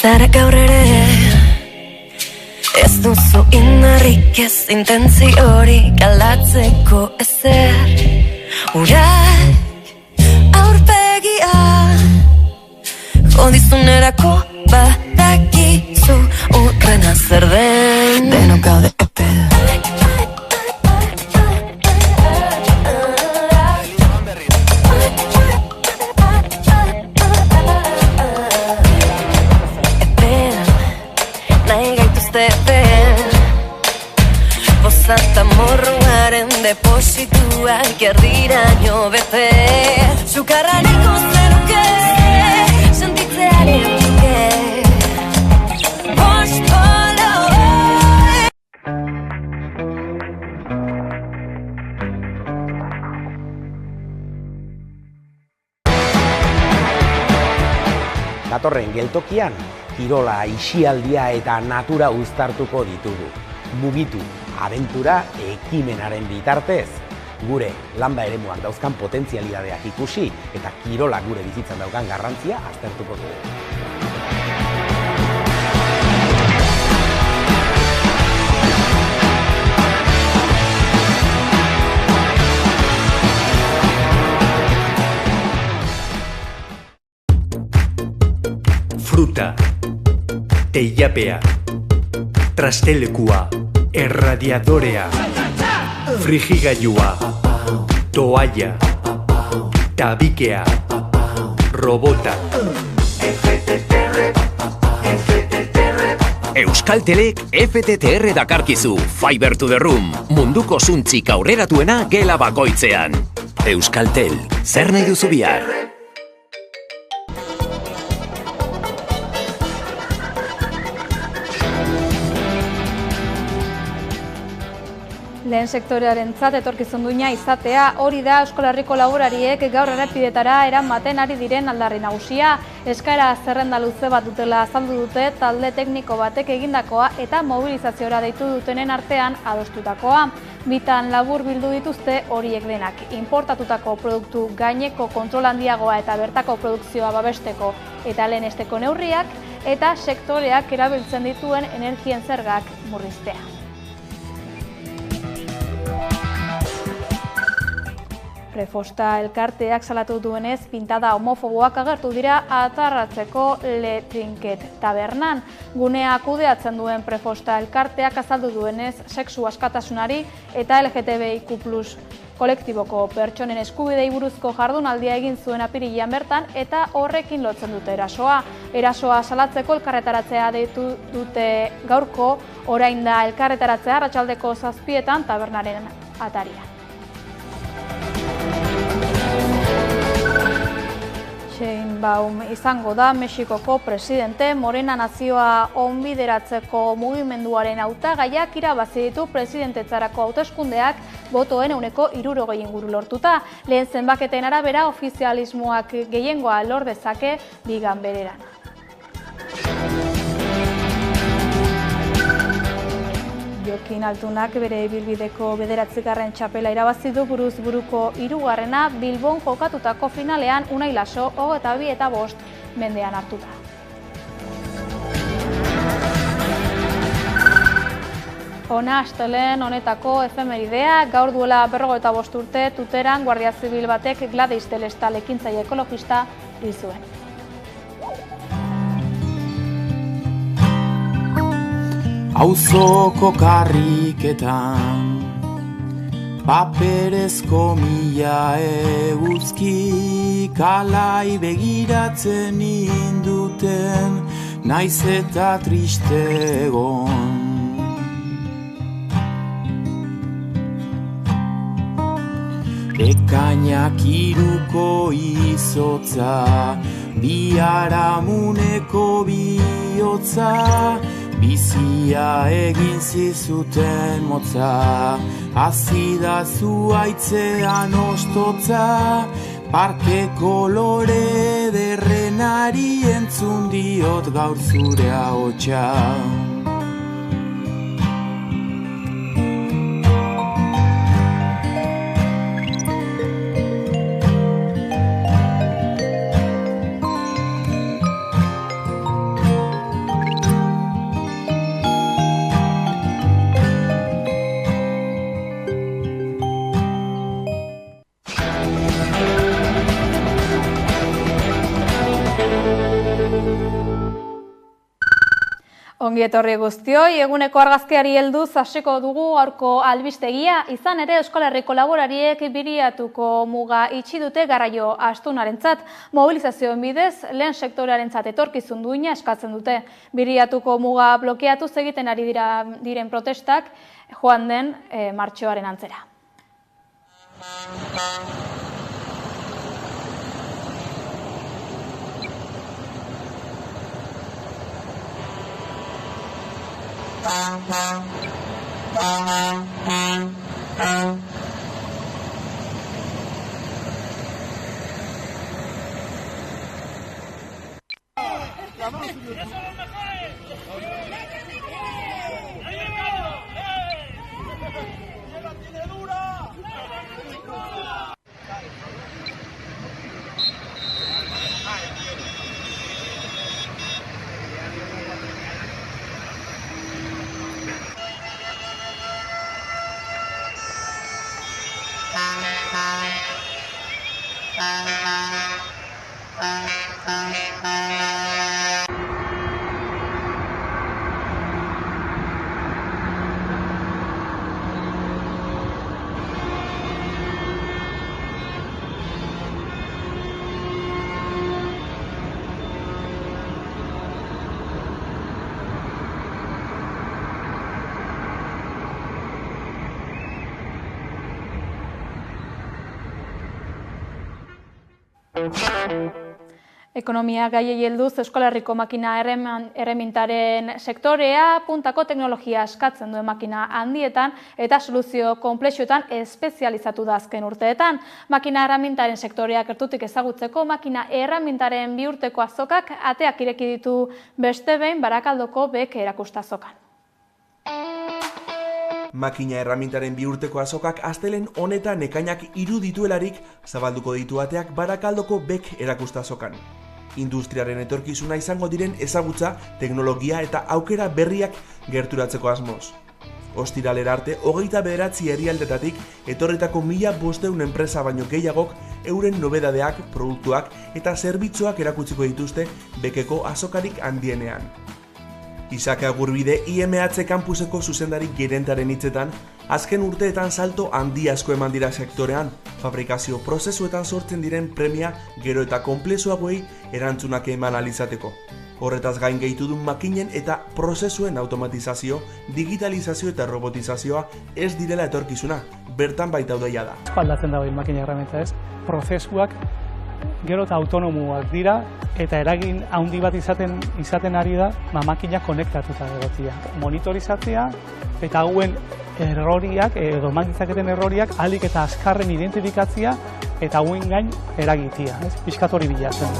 zara gaur ere. Ez duzu inarrik ez intentziorik aldatzeko ezer. Urak aurpegia jodizunerako badakizu urrena zer den. Denok gaude epe. Bozata morroaren deposituak erdiraino bete. Sukarraniko zenuke, sentitzearen duke. Bospolo. Datorren geltokian, kirola, isialdia eta natura uztartuko ditugu. Mugitu, abentura, ekimenaren bitartez. Gure landa eremuak dauzkan potentzialidadeak ikusi eta kirola gure bizitzan daukan garrantzia aztertuko dugu. Fruta, teilapea, trastelekua, erradiadorea, frigigailua, toalla, tabikea, robota. Euskaltelek FTTR dakarkizu, Fiber to the Room, munduko zuntzik aurreratuena gela bakoitzean. Euskaltel, zer nahi duzu bihar? Lehen sektorearentzat etorkizun duina izatea, hori da Euskal Herriko laborariek gaur errepidetara eramaten ari diren aldarri nagusia. Eskaera zerrenda luze bat dutela azaldu dute talde tekniko batek egindakoa eta mobilizaziora deitu dutenen artean adostutakoa. Bitan labur bildu dituzte horiek denak. Importatutako produktu gaineko kontrol handiagoa eta bertako produkzioa babesteko eta lehenesteko neurriak eta sektoreak erabiltzen dituen energien zergak murriztea. Prefosta elkarteak salatu duenez, pintada homofoboak agertu dira atarratzeko Le Trinket tabernan. Gunea kudeatzen duen Prefosta elkarteak azaldu duenez, sexu askatasunari eta LGTBIQ+ kolektiboko pertsonen eskubidei buruzko jardunaldia egin zuen apirilean bertan eta horrekin lotzen dute erasoa. Erasoa salatzeko elkarretaratzea deitu dute gaurko, orain da elkarretaratzea arratsaldeko 7:00 tabernaren atarian. Sheinbaum izango da Mexikoko presidente. Morena nazioa onbideratzeko mugimenduaren hautagaiak irabazi ditu presidentetzarako hauteskundeak botoen 60% inguru lortuta. Lehen zenbaketen arabera ofizialismoak gehiengoa lor dezake bi ganbereran. Jokin Altunak bere ibilbideko 9. txapela irabazi du buruz buruko 3. Bilbon jokatutako finalean Unai Laso 22-5 mendean hartuta. Hona astelehen honetako efemeridea, gaur duela 55 urte Tuteran Guardia Zibil batek Gladys Delestal ekintzaile ekologista hil zuen. Auzoko karriketan paperezko mila eguzki kalai begiratzen induten naiz eta triste egon. Ekainak 3ko izotza, biharamuneko bihotza, bizia egin zizuten motza, azida zuaitzean ostotza, parke kolore derrenari entzun diot gaur zure ahotsa. Ongi etorri guztioi, eguneko argazkiari helduz hasiko dugu gaurko albistegia, izan ere Euskal Herriko laborariek biriatuko muga itxi dute garraio astunarentzat. Mobilizazioen bidez, lehen sektorearentzat etorkizun duina eskatzen dute. Biriatuko muga blokeatuz egiten ari diren protestak joan den martxoaren antzera. Ekonomia gaiei helduz Euskal Herriko makina erremintaren sektorea puntako teknologia eskatzen duen makina handietan eta soluzio konplexuetan espezializatu da azken urteetan. Makina erremintaren sektorea gertutik ezagutzeko makina erremintaren bi urteko azokak ateak ireki ditu beste behin Barakaldoko BEK erakustazokan. Makina erramintaren bi urteko azokak astelen honetan ekainak 3 dituelarik zabalduko ditu ateak Barakaldoko BEK erakustazokan. Industriaren etorkizuna izango diren ezagutza, teknologia eta aukera berriak gerturatzeko asmoz. Ostiralera arte 29 herrialdetatik etorritako 1500 enpresa baino gehiagok euren nobedadeak, produktuak eta zerbitzuak erakutsiko dituzte BEKeko azokarik handienean. Isake Agurbide IMH kampuseko zuzendari gerentaren hitzetan, azken urteetan salto handi asko eman dira sektorean, fabrikazio prozesuetan sortzen diren premia gero eta konplexuagoei erantzunak eman ahal izateko. Horretaz gain gehitu duen makinen eta prozesuen automatizazio, digitalizazio eta robotizazioa ez direla etorkizuna, bertan baita daudeia da. Aldatzen dago makina erramenta ez, prozesuak gero eta autonomoak dira eta eragin handi bat izaten ari da makinak konektatuta egotia. Monitorizatzea eta hauen erroriak edo ditzaketen erroriak ahalik eta azkarren identifikatzea eta hauen gain eragitea, pixkat hori bilatzen.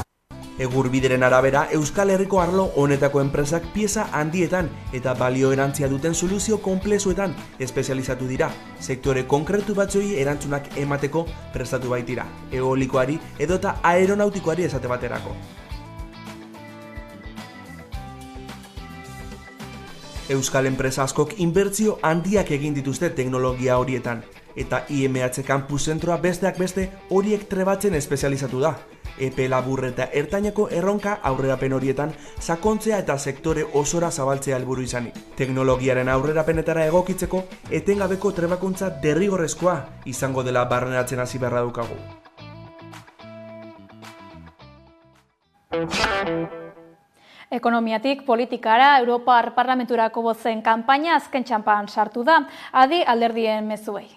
Egurbideren arabera, Euskal Herriko arlo honetako enpresak pieza handietan eta balio erantzia duten soluzio konplexuetan espezializatu dira, sektore konkretu batzuei erantzunak emateko prestatu baitira, eolikoari edota aeronautikoari esate baterako. Euskal enpresa askok inbertsio handiak egin dituzte teknologia horietan, eta IMH Campus Zentroa besteak beste horiek trebatzen espezializatu da. Epe labur eta ertaineko erronka aurrerapen horietan sakontzea eta sektore osora zabaltzea helburu izanik. Teknologiaren aurrerapenetara egokitzeko etengabeko trebakuntza derrigorrezkoa izango dela barneratzen hasi beharra daukagu. Ekonomiatik politikara Europar Parlamenturako bozen kanpaina azken txanpan sartu da, adi alderdien mezuei.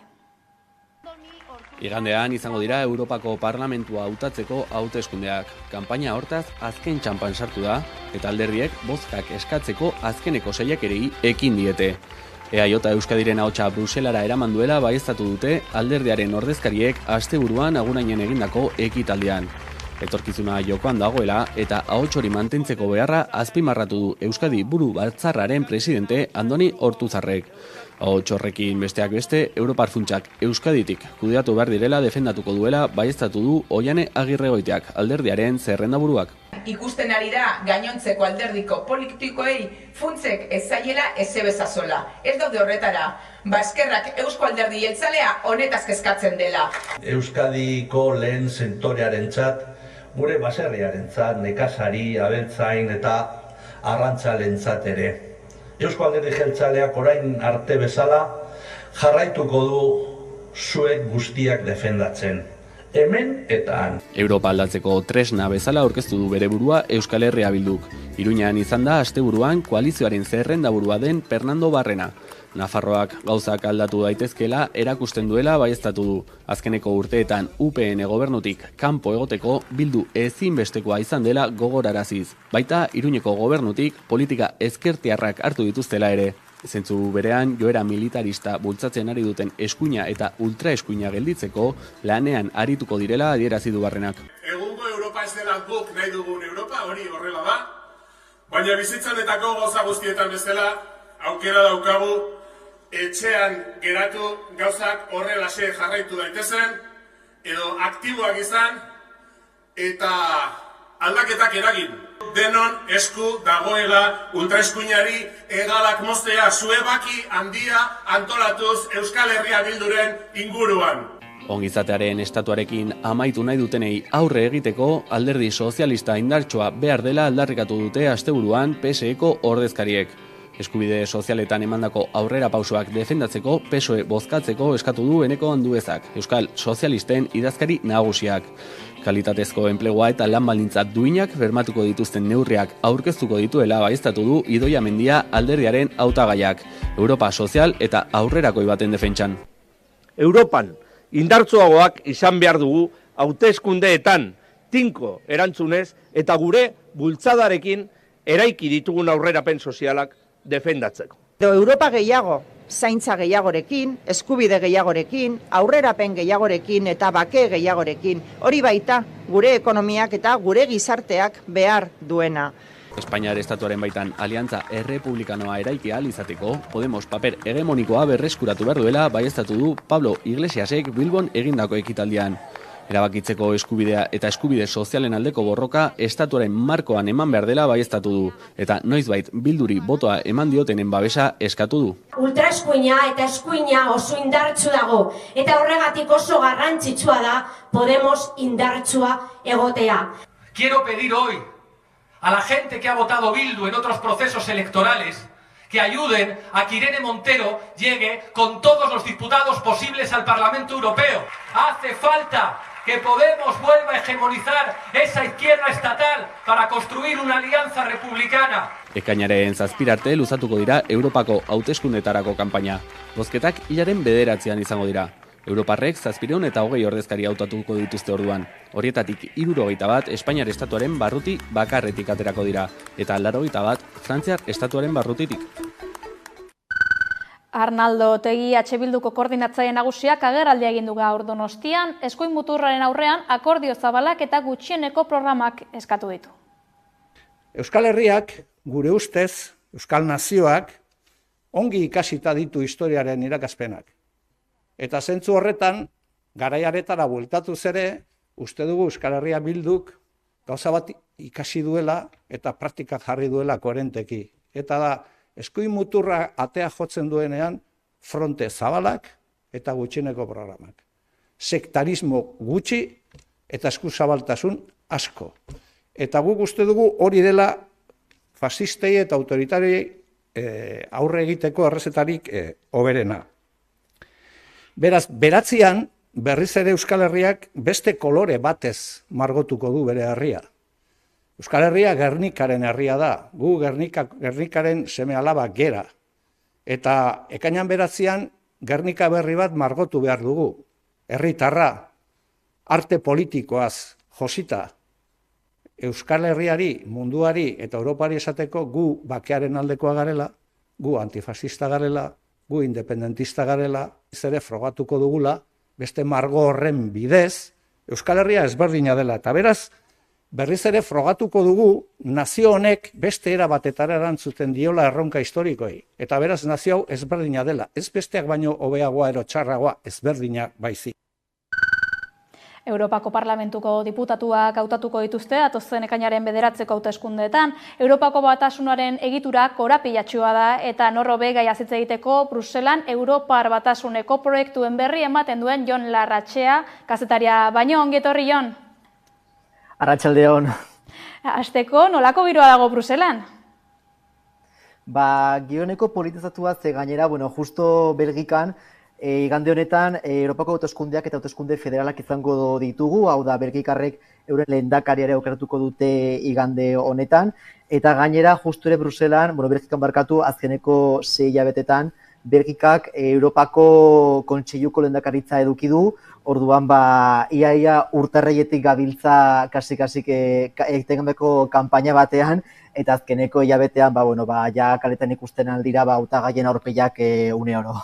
Igandean izango dira Europako Parlamentua hautatzeko hauteskundeak. Kanpaina hortaz azken txanpan sartu da eta alderdiek bozkak eskatzeko azkeneko saiakerei ekin diete. EAJ Euskadiren ahotsa Bruselara eraman duela baieztatu dute alderdiaren ordezkariek asteburuan Agurainen egindako ekitaldian. Etorkizuna jokoan dagoela eta ahots hori mantentzeko beharra azpimarratu du Euskadi Buru Batzarraren presidente Andoni Ortuzarrek. Ahots horrekin besteak beste, Europar funtsak Euskaditik kudeatu behar direla defendatuko duela baieztatu du Oiane Agirregoiteak alderdiaren zerrendaburuak. Ikusten ari da gainontzeko alderdiko politikoei funtsek ez zaiela ezebezazola. Ez daude horretara, Eskerrak Eusko Alderdi Jeltzalea honetaz kezkatzen dela. Euskadiko lehen sektorearentzat, gure baserriarentzat, nekazari, abeltzain eta arrantzalentzat ere. Eusko Alderdi Jeltzaleak orain arte bezala jarraituko du zuek guztiak defendatzen. Hemen eta han. Europa aldatzeko tresna bezala aurkeztu du bere burua Euskal Herria Bilduk. Iruñean izan da asteburuan koalizioaren zerrendaburua den Fernando Barrena. Nafarroak gauzak aldatu daitezkela erakusten duela baieztatu du. Azkeneko urteetan UPN gobernutik kanpo egoteko Bildu ezinbestekoa izan dela gogoraraziz. Baita Iruñeko gobernutik politika ezkertiarrak hartu dituztela ere. Zentzu berean, joera militarista bultzatzen ari duten eskuina eta ultraeskuina gelditzeko lanean arituko direla adierazi du Barrenak. Egungo Europa ez dela guk nahi dugun Europa, hori horrela da, baina bizitzanetako gauza guztietan bezala aukera daukagu etxean geratu gauzak horrelaxe jarraitu daitezen, edo aktiboak izan eta aldaketak eragin. Denon esku dagoela ultraeskuinari egalak moztea zuebaki handia antolatuz Euskal Herria Bilduren inguruan. Ongizatearen estatuarekin amaitu nahi dutenei aurre egiteko alderdi sozialista indartsua behar dela aldarrikatu dute asteburuan PSEko ordezkariek. Eskubide sozialetan emandako aurrera pausoak defendatzeko PSOE bozkatzeko eskatu du Eneko Anduezak, Euskal Sozialisten idazkari nagusiak. Kalitatezko enplegua eta lan baldintza duinak bermatuko dituzten neurriak aurkeztuko dituela baieztatu du Idoia Mendia alderdiaren hautagaiak, Europa sozial eta aurrerakoi baten defentsan. Europan indartsuagoak izan behar dugu hauteskundeetan tinko erantzunez eta gure bultzadarekin eraiki ditugun aurrerapen sozialak defendatzeko. Europa gehiago, zaintza gehiagorekin, eskubide gehiagorekin, aurrerapen gehiagorekin eta bake gehiagorekin. Hori baita gure ekonomiak eta gure gizarteak behar duena. Espainiar estatuaren baitan aliantza errepublikanoa eraiki ahal izateko, Podemos paper hegemonikoa berreskuratu behar duela baieztatu du Pablo Iglesiasek Bilbon egindako ekitaldian. Erabakitzeko eskubidea eta eskubide sozialen aldeko borroka estatuaren markoan eman behar dela baieztatu du, eta noizbait Bilduri botoa eman diotenen babesa eskatu du. Ultraeskuina eta eskuina oso indartsu dago, eta horregatik oso garrantzitsua da Podemos indartsua egotea. Quiero pedir hoy a la gente que ha votado Bildu en otros procesos electorales que ayuden a que Irene Montero llegue con todos los diputados posibles al Parlamento Europeo. Hace falta que Podemos vuelva a hegemonizar esa izquierda estatal para construir una alianza republicana. Ekainaren 7 arte luzatuko dira Europako hauteskundetarako kanpaina. Bozketak hilaren 9 izango dira. Europarrek 720 ordezkari hautatuko dituzte orduan. Horietatik 71 Espainiar estatuaren barruti bakarretik aterako dira, eta 81 Frantziar estatuaren barrutitik. Arnaldo Otegi Bilduko koordinatzaile nagusiak agerraldia egin du gaur Donostian, eskuin muturraren aurrean akordio zabalak eta gutxieneko programak eskatu ditu. Euskal Herriak, gure ustez, Euskal Nazioak, ongi ikasita ditu historiaren irakaspenak. Eta zentzu horretan, garaiaretara bueltatuz ere, uste dugu Euskal Herria Bilduk gauza bat ikasi duela eta praktikak jarri duela koherenteki. Eta da, eskuin muturra atea jotzen duenean, fronte zabalak eta gutxieneko programak. Sektarismo gutxi eta eskuzabaltasun asko. Eta guk uste dugu hori dela fasistei eta autoritariei aurre egiteko errezetarik hoberena. Beraz, beratzean, berriz ere Euskal Herriak beste kolore batez margotuko du bere herria. Euskal Herria Gernikaren herria da, gu Gernikaren seme-alaba gera. Eta ekainan beratzean, Gernika berri bat margotu behar dugu. Herritarra, arte politikoaz josita, Euskal Herriari, munduari eta Europari esateko gu bakearen aldekoa garela, gu antifascista garela, gu independentista garela, ez ere frogatuko dugula, beste margo horren bidez, Euskal Herria ezberdina dela. Eta beraz, berriz ere frogatuko dugu nazio honek beste era batetara erantzuten diola erronka historikoei. Eta beraz, nazio hau ezberdina dela. Ez besteak baino hobeagoa ero txarragoa, ezberdina baizik. Europako Parlamentuko diputatuak hautatuko dituzte, datozen ekainaren 9 hauteskundeetan. Europako Batasunaren egitura korapilatxua da eta norrobe gaia hitz egiteko Bruselan Europar Batasuneko proiektuen berri ematen duen Jon Larratxea, kazetaria. Baino ongi etorri, Jon. Arratsaldeon. Hasteko, nolako giroa dago Bruselan? Gioneko politizatua ze gainera, justo Belgikan, igande honetan, Europako hauteskundeak eta hauteskunde federalak izango ditugu, hau da, Belgikarrek euren lehendakariare aukeratuko dute igande honetan, eta gainera, justu ere Bruselan, Belgikan barkatu, azkeneko 6 hilabetetan, Belgikak Europako Kontseiluko lehendakaritza eduki du, orduan ia urtarriletik gabiltza kasik etengabeko kanpaina batean, eta azkeneko hilabetean ja kaletan ikusten aldira hautagaien aurpegiak une oro.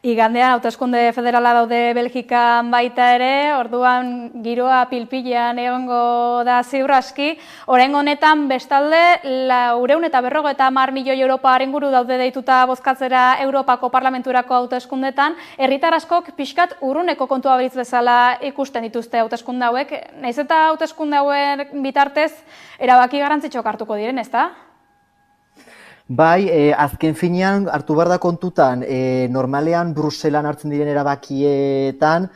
Igandean hauteskunde federala daude Belgikan baita ere, orduan giroa pilpilean egongo da ziur aski. Oraingo honetan bestalde 450 milioi Europa inguru daude deituta bozkatzera Europako Parlamenturako hauteskundetan. Herritar askok pixkat urruneko kontua beritz bezala ikusten dituzte hauteskunde hauek. Naiz eta hauteskunde hauen bitartez erabaki garrantzitsuak hartuko diren, ezta? Azken finean hartu behar da kontutan, normalean Bruselan hartzen diren erabakietan,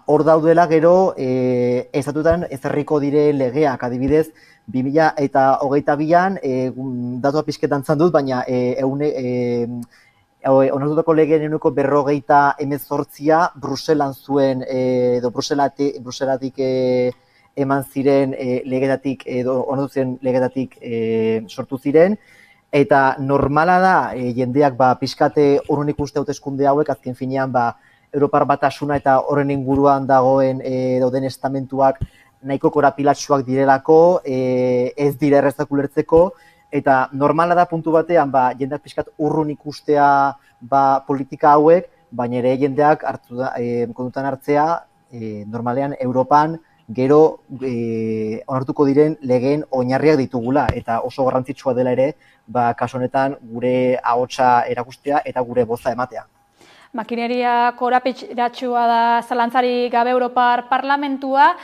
hor daudela gero estatutan ezarriko diren legeak, adibidez, 2022an, datua pixketan zandut, baina onartutako legeen eguneko 58 Bruselan zuen, edo Bruselatik eman ziren legetatik, edo onartu ziren legetatik sortu ziren, eta normala da, jendeak pixkate urrun ikuste hauteskunde hauek, azken finean Europar Batasuna eta horren inguruan dauden estamentuak nahiko korapilatsuak direlako, ez dira errezak ulertzeko, eta normala da puntu batean jendeak pixkat urrun ikustea politika hauek, baina ere jendeak kontutan hartzea normalean Europan gero onartuko diren legeen oinarriak ditugula, eta oso garrantzitsua dela ere, kasu honetan gure ahotsa erakustea eta gure boza ematea. Makineria korapilatsua da zalantzari gabe Europar Parlamentua.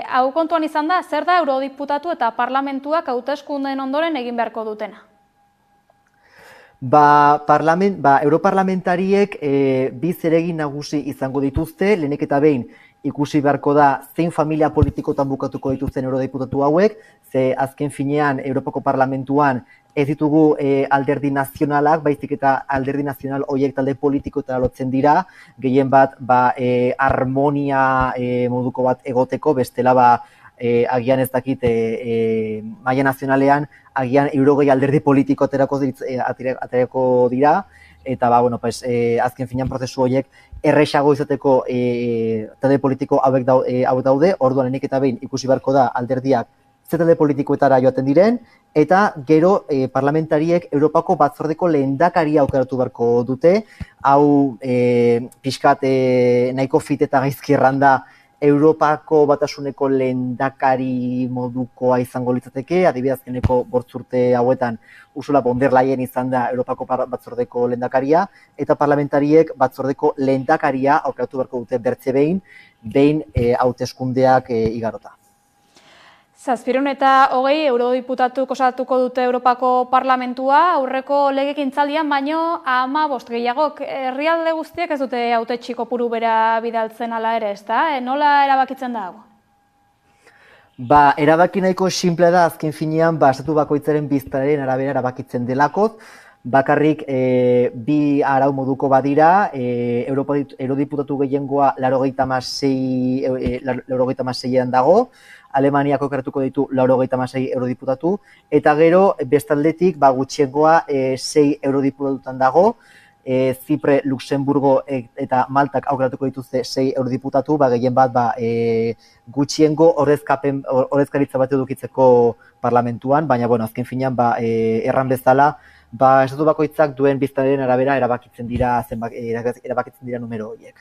Hau kontuan izan da, zer da eurodiputatu eta parlamentuak hauteskundeen ondoren egin beharko dutena? Europarlamentariek bi zeregin nagusi izango dituzte, lehenik eta behin ikusi beharko da zein familia politikotan bukatuko dituzten eurodiputatu hauek, ze azken finean Europako Parlamentuan ez ditugu alderdi nazionalak, baizik eta alderdi nazional horiek talde politikoetara lotzen dira, gehien bat harmonia moduko bat egoteko, bestela agian ez dakit maila nazionalean, agian 60 alderdi politiko aterako dira, eta azken finean prozesu horiek erresago izateko talde politiko hauek daude, orduan lehenik eta behin ikusi beharko da alderdiak ze talde politikoetara joaten diren, eta gero parlamentariek Europako batzordeko lehendakaria aukeratu beharko dute, hau pixkat nahiko fit eta gaizki erranda Europako Batasuneko lehendakari modukoa izango litzateke, adibidez azkeneko 5 urte hauetan Ursula von der Leyen izan da Europako batzordeko lehendakaria, eta parlamentariek batzordeko lehendakaria aukeratu beharko dute bertze behin hauteskundeak igarota. 720 eurodiputatuk osatuko dute Europako Parlamentua, aurreko legegintzaldian baino 15 gehiagok. Herrialde guztiek ez dute hautetsi kopuru bera bidaltzen ala ere, ezta? Nola erabakitzen da? Erabaki nahiko sinplea da, azken finean, estatu bakoitzaren biztanleen arabera erabakitzen delakoz, bakarrik bi arau moduko badira, eurodiputatu gehiengoa 86an dago, Alemaniak aukeratuko ditu 96 eurodiputatu, eta gero bestaldetik gutxiengoa 6 eurodiputatutan dago, Zipre, Luxemburgo eta Maltak aukeratuko dituzte 6 eurodiputatu, gehien bat gutxiengo ordezkaritza bat edukitzeko parlamentuan, baina azken finean erran bezala, estatu bakoitzak duen biztanleen arabera erabakitzen dira numero horiek.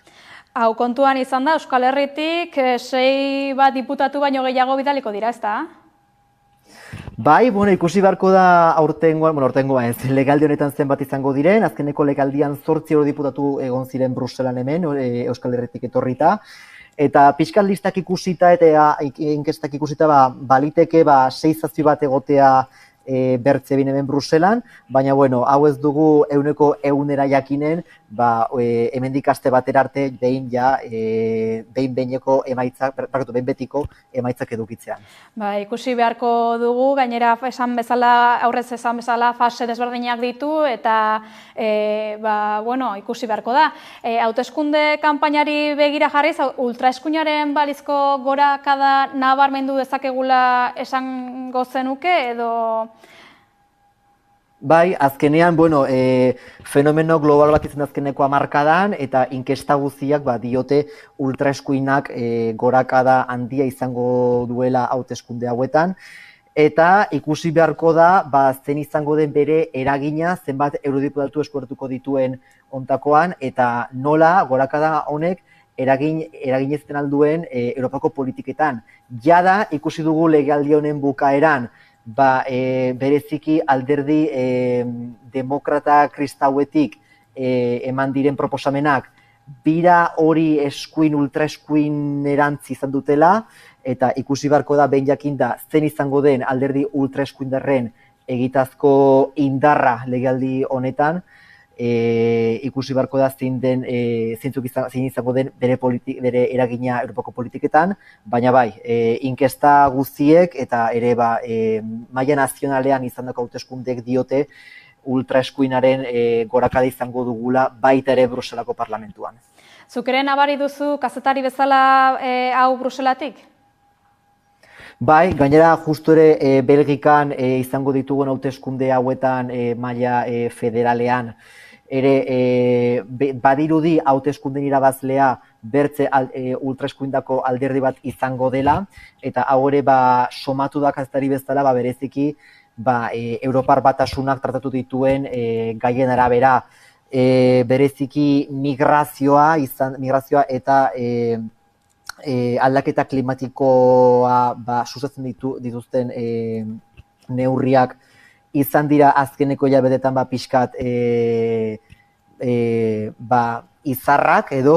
Hau kontuan izan da, Euskal Herritik 6 diputatu baino gehiago bidaliko dira, ezta? Ikusi beharko da aurtengoa ez, legaldi honetan zenbat izango diren, azkeneko legaldian 8 eurodiputatu egon ziren Bruselan hemen, Euskal Herritik etorrita, eta pixkat listak ikusita eta inkestak ikusita baliteke 6 bat egotea bertze bin hemen Bruselan, baina bueno, hau ez dugu 100% jakinen, hemendik aste batera arte behin betiko emaitzak edukitzean. Ikusi beharko dugu, gainera aurrez esan bezala fase desberdinak ditu eta ikusi beharko da. Hauteskunde kanpainari begira jarriz, ultraeskuinaren balizko gorakada nabarmendu dezakegula esango zenuke edo... Bai, azkenean, fenomeno global bat izan azkeneko hamarkadan eta inkesta guztiak diote ultraeskuinak gorakada handia izango duela hauteskunde hauetan. Eta ikusi beharko da, zen izango den bere eragina, zenbat eurodiputatu eskuartuko dituen ontakoan, eta nola gorakada honek eragin ezten alduen Europako politiketan. Jada, ikusi dugu legealdi honen bukaeran, bereziki alderdi demokrata kristauetik eman diren proposamenak bira hori ultraeskuin erantzi izan dutela, eta ikusi beharko da behin jakinda zen izango den alderdi ultraeskuindarren egitazko indarra legealdi honetan, ikusi beharko da zein izango den bere eragina Europako politiketan, baina inkesta guztiek eta ere maila nazionalean izandako hauteskundek diote ultraeskuinaren gorakada izango dugula baita ere Bruselako parlamentuan. Zuk ere nabari duzu kazetari bezala hau Bruselatik? Bai, gainera justu ere Belgikan izango ditugun hauteskunde hauetan maila federalean ere badirudi hauteskunden irabazlea bertze ultraeskuindako alderdi bat izango dela, eta hau ere somatu da kazetari bezala bereziki Europar Batasunak tratatu dituen gaien arabera, bereziki migrazioa eta aldaketa klimatikoa sustatzen dituzten neurriak izan dira azkeneko hilabetetan pixkat izarrak edo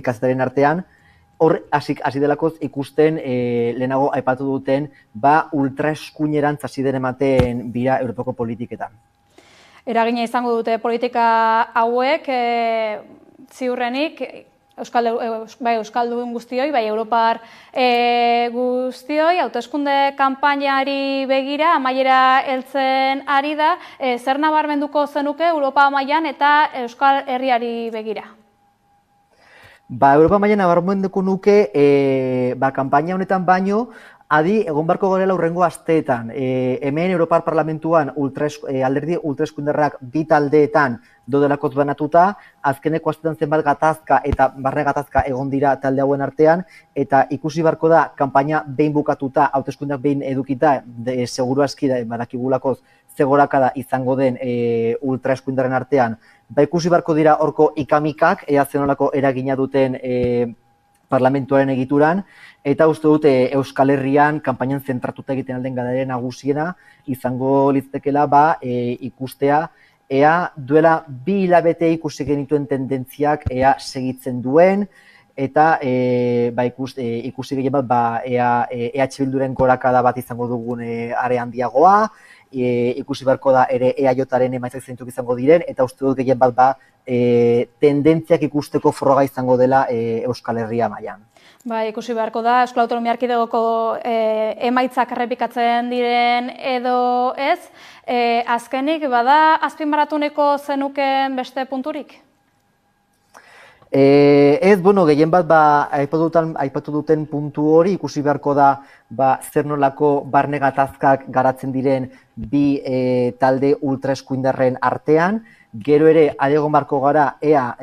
kazetaren artean, hor hasi delakoz ikusten lehenago aipatu duten ultraeskuinerantz hasi den ematen bira Europako politiketan. Eragina izango dute politika hauek ziurrenik Euskaldun guztioi, Europar guztioi, hauteskunde kanpainari begira, amaiera heltzen ari da, zer nabarmenduko zenuke Europa mailan eta Euskal Herriari begira? Europa mailan nabarmenduko nuke, kanpaina honetan baino, adi egon barko gorela hurrengo asteetan. Hemen Europar Parlamentuan alderdi ultraeskuindarrak bi taldeetan dodelakoz banatuta, azkeneko astetan zenbat gatazka eta barne gatazka egon dira talde hauen artean, eta ikusi barko da kanpaina behin bukatuta, hauteskundeak behin edukita, seguru aski da badakigulakoz zegorakada izango den ultraeskuindarren artean, ikusi barko dira horko ikamikak, ea zenolako eragina duten parlamentuaren egituran, eta uste dute Euskal Herrian kanpainan zentratuta egiten alden gadaren nagusiena izango litzatekeela ikustea, ea duela 2 hilabete ikusi genituen tendentziak ea segitzen duen, eta ikusi gehien bat ea EH Bilduren gorakada bat izango dugun are handiagoa, ikusi beharko da ere EAJaren emaitzak zeintzuk izango diren, eta uste dut gehien bat tendentziak ikusteko froga izango dela Euskal Herria mailan. Ikusi beharko da, Euskal Autonomia Erkidegoko emaitzak errepikatzen diren edo ez, azkenik bada azpimarratuneko zenuken beste punturik? Ez, gehien bat aipatu duten puntu hori ikusi beharko da zer nolako barne gatazkak garatzen diren bi talde ultraeskuindarren artean. Gero ere, adegon barko gara, ea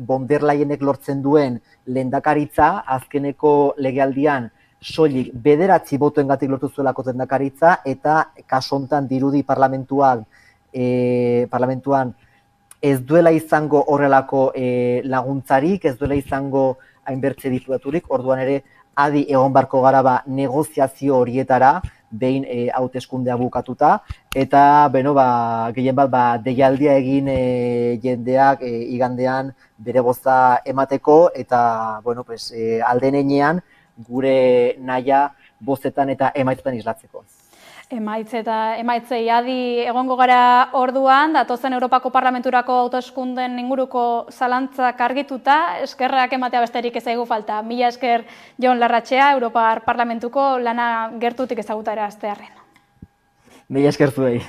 von der Leyenek lortzen duen lehendakaritza, azkeneko legealdian soilik 9 botoengatik lortu zuelako lehendakaritza, eta kasu honetan dirudi parlamentuan ez duela izango horrelako laguntzarik, ez duela izango hainbertze diputaturik, orduan ere adi egon barko gara negoziazio horietara, behin hauteskundea bukatuta, eta gehien bat deialdia egin jendeak igandean bere boza emateko, eta alden heinean gure nahia bozetan eta emaitzetan islatzeko. Emaitzei adi egongo gara orduan, datozen Europako Parlamenturako hauteskunden inguruko zalantzak argituta, eskerrak ematea besterik ez zaigu falta. Mila esker Jon Larratxea, Europar Parlamentuko lana gertutik ezagutara astearren. Mila esker zuei.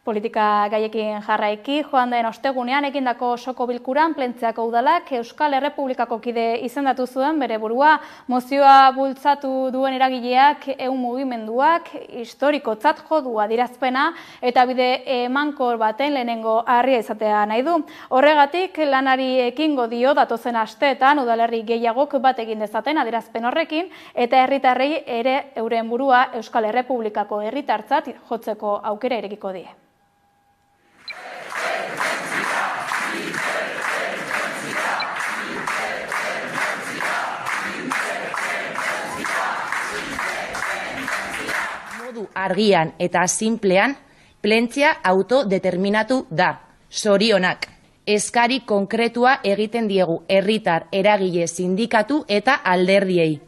Politika gaiekin jarraiki, joan den ostegunean egindako osoko bilkuran Plentziako udalak Euskal Errepublikako kide izendatu zuen bere burua, mozioa bultzatu duen eragileak ehun mugimenduak historikotzat jo du adierazpena eta bide emankor baten lehenengo harria izatea nahi du. Horregatik lanari ekingo dio datozen asteetan udalerri gehiagok bat egin dezaten adierazpen horrekin eta herritarrei ere euren burua Euskal Errepublikako herritartzat jotzeko aukera irekiko die. Argian eta sinplean, Plentzia autodeterminatu da. Zorionak. Eskari konkretua egiten diegu herritar, eragile, sindikatu eta alderdiei.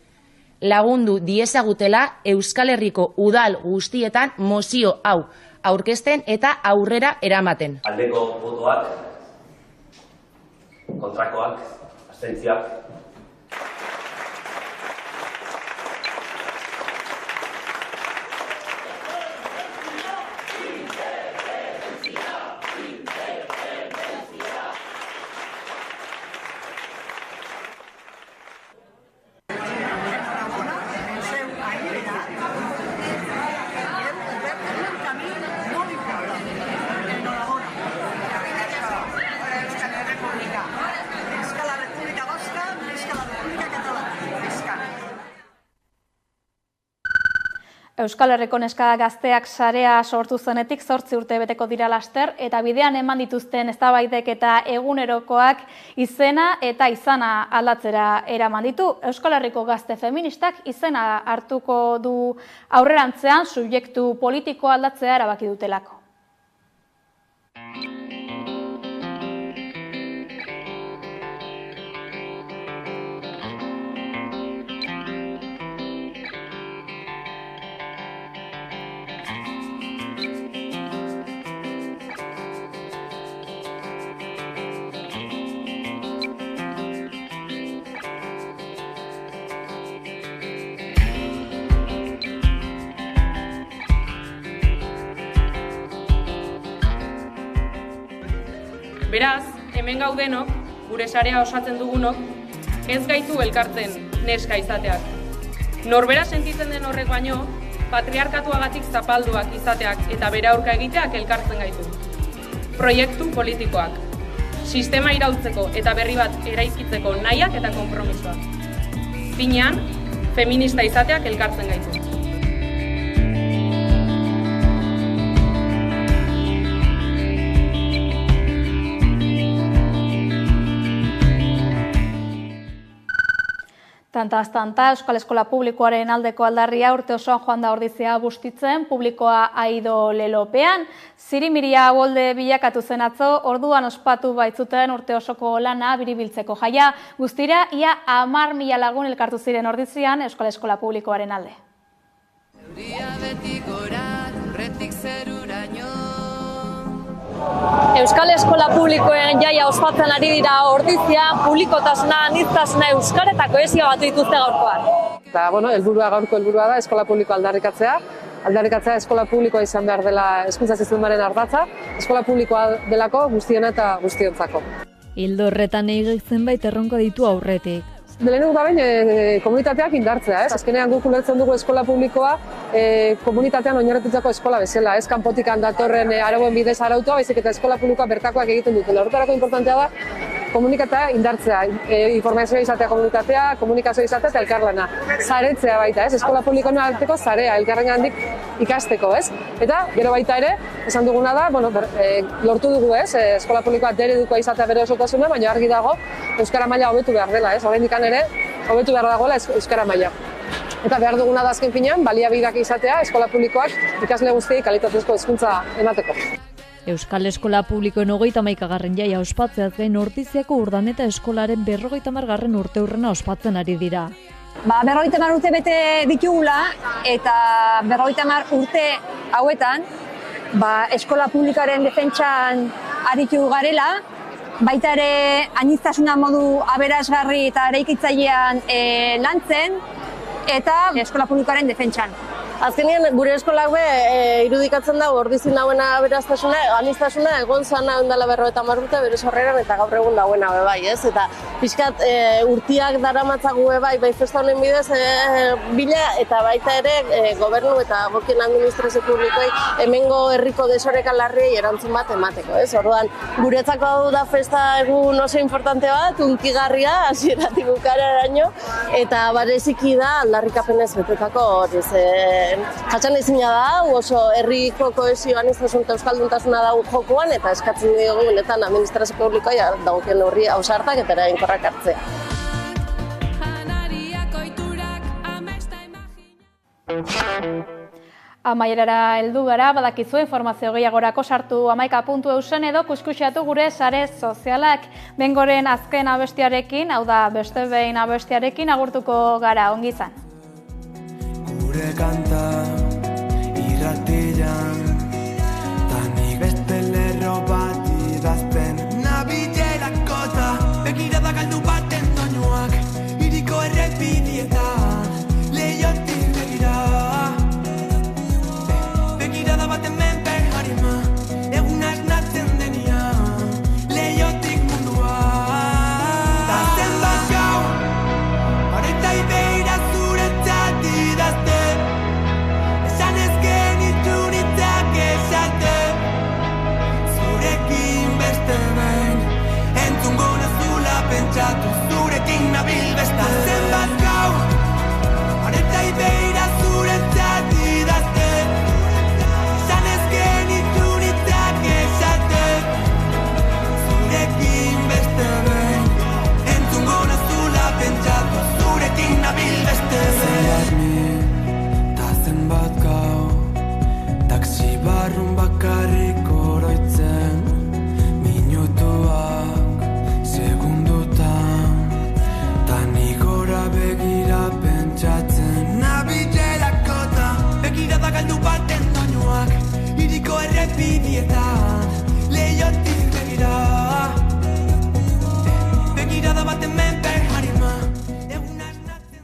Lagundu diezagutela Euskal Herriko udal guztietan mozio hau aurkezten eta aurrera eramaten. Aldeko botoak, kontrakoak, abstentziak. Euskal Herriko neska gazteak sarea sortu zenetik 8 urte beteko dira laster eta bidean eman dituzten eztabaidek eta egunerokoak izena eta izana aldatzera eraman ditu. Euskal Herriko gazte feministak izena hartuko du aurrerantzean subjektu politikoa aldatzea erabaki dutelako. Beraz, hemen gaudenok, gure sarea osatzen dugunok, ez gaitu elkartzen neska izateak. Norbera sentitzen den horrek baino, patriarkatuagatik zapalduak izateak eta bere aurka egiteak elkartzen gaitu. Proiektu politikoak, sistema iraultzeko eta berri bat eraikitzeko nahiak eta konpromisoak. Finean, feminista izateak elkartzen gaitu. Tantaz-tanta, Euskal Eskola Publikoaren aldeko aldarria urte osoan joan da ordizia bustitzen, publikoa aido lelopean. Zirimiria bolde bilakatu zen atzo, orduan ospatu baitzuten urte osoko lana biribiltzeko jaia. Guztira, ia 10.000 lagun elkartu ziren ordizian Euskal Eskola Publikoaren alde. Euskal Eskola Publikoen jaia ospatzen ari dira ordizian, publikotasuna, aniztasuna, euskara eta kohesioa batu dituzte gaurkoan. Eta, gaurko helburua da eskola publikoa aldarrikatzea. Aldarrikatzea eskola publikoa izan behar dela hezkuntza sistemaren ardatza, eskola publikoa delako guztiona eta guztiontzako. Ildo horretan egin zenbait erronka ditu aurretik. Lehenengo da behin komunitateak indartzea, ez? Azkenean guk ulertzen dugu eskola publikoa komunitatean oinarritutako eskola bezala, ez kanpotikan datorren arauen bidez arautua, baizik eta eskola publikoa bertakoak egiten dutela. Horretarako inportantea da komunitatea indartzea, informazioa izatea komunitatea, komunikazioa izatea eta elkarlana. Saretzea baita, ez? Eskola publikoen arteko sarea, elkarrengandik ikasteko, ez? Eta gero baita ere, esan duguna da, lortu dugu, ez? Eskola publikoa eredukoa izatea bere osotasuna, baina argi dago euskara maila hobetu behar dela, ez? Oraindik ere hobetu behar dagoela euskara maila. Eta behar duguna da azken finean, baliabideak izatea eskola publikoak ikasle guztiei kalitatezko hezkuntza emateko. Euskal Eskola Publikoen 31. jaia ospatzeaz gain Ordiziako Urdaneta Eskolaren 50. urteurrena ospatzen ari dira. 50 urte bete ditugula, eta 50 urte hauetan, eskola publikoaren defentsan aritu garela, baita ere aniztasuna modu aberasgarri eta eraikitzailean lantzen, eta eskola publikoaren defentsan. Azkenean, gure eskolak irudikatzen da, ordizin dauena aberastasuna, aniztasuna, egon zan ondala 50 urte bere sorreran eta gaur egun dauena bai, ez? Eta pixkat urtiak daramatzagu bai festa honen bidez bila, eta baita ere gobernu eta gokien administrazio publikoei hemengo herriko desorekan larriei erantzun bat emateko, ez? Orduan, guretzako hau da festa egun oso importante bat, unkigarria, hasieratik bukaeraraino, eta bereziki da aldarrikapenez betetako hori, jatsan ezina da, oso herriko kohesio aniztasun eta euskalduntasuna da jokoan, eta eskatzen diogu benetan administrazio publikoa dagokien horri ausartak eta eraginkorrak hartzea. Amaierara heldu gara, badakizu informazio gehiagorako sartu amaika.eusen edo kuskusiatu gure sare sozialak. Bengoren azken abestiarekin, hau da beste behin abestiarekin agurtuko gara, ongi izan. Gure kanta irratian, tanik beste lerro bat idazten nabilerakota, begirada galdu baten doinuak, iriko errepidietan, leiotik begira. Begirada baten menpe harima, egunak natzen denian, leiotik mundua. Tazen bat gau, horeta ibeira zuretzat idazten, pentsatu zurekin nabil besta zenbat gau, horeta ibeira zuretzat idazten, esan ez genitunitzak esaten, zurekin beste behin, entzungo nazula pentsatu zurekin nabil beste zenbat mi, ta zenbat gau, taksi barrun bakarrik oroitzen, minutuak begira pentsatzen nabilerakota, begirada galdu baten doinuak, iriko errepidietan, leiotik begira. Begirada baten menpe harima, egunak natzen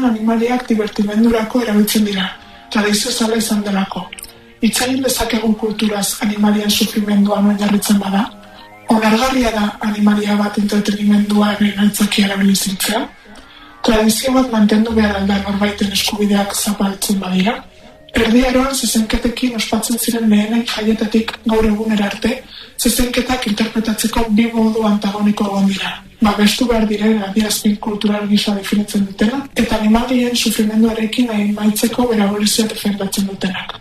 animaliak divertimendurako erabiltzen dira, tradizio zala izan delako. Itzain dezakegun kulturaz animalien sufrimenduan oinarritzen bada, onargarria da animalia bat entretenimendua ere gaitzaki erabilizitzea, tradizio bat mantendu behar alda norbaiten eskubideak zapaltzen badira, erdiaroan zezenketekin ospatzen ziren lehenen jaietatik gaur egunera arte, zezenketak interpretatzeko bi modu antagoniko egon dira. Babestu behar diren adierazpen kultural gisa definitzen dutena, eta animalien sufrimenduarekin maitzeko bere abolizioa defendatzen dutenak.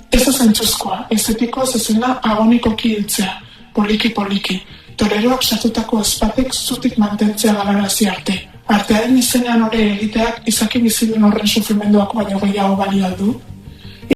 Ez da zentzuzkoa, ezetikoa zezena agonikoki hiltzea, poliki-poliki, toreroak sartutako ezpatek zutik mantentzea galarazi arte. Artearen izenean hori egiteak izaki bizidun horren sufrimenduak baino gehiago balio aldu.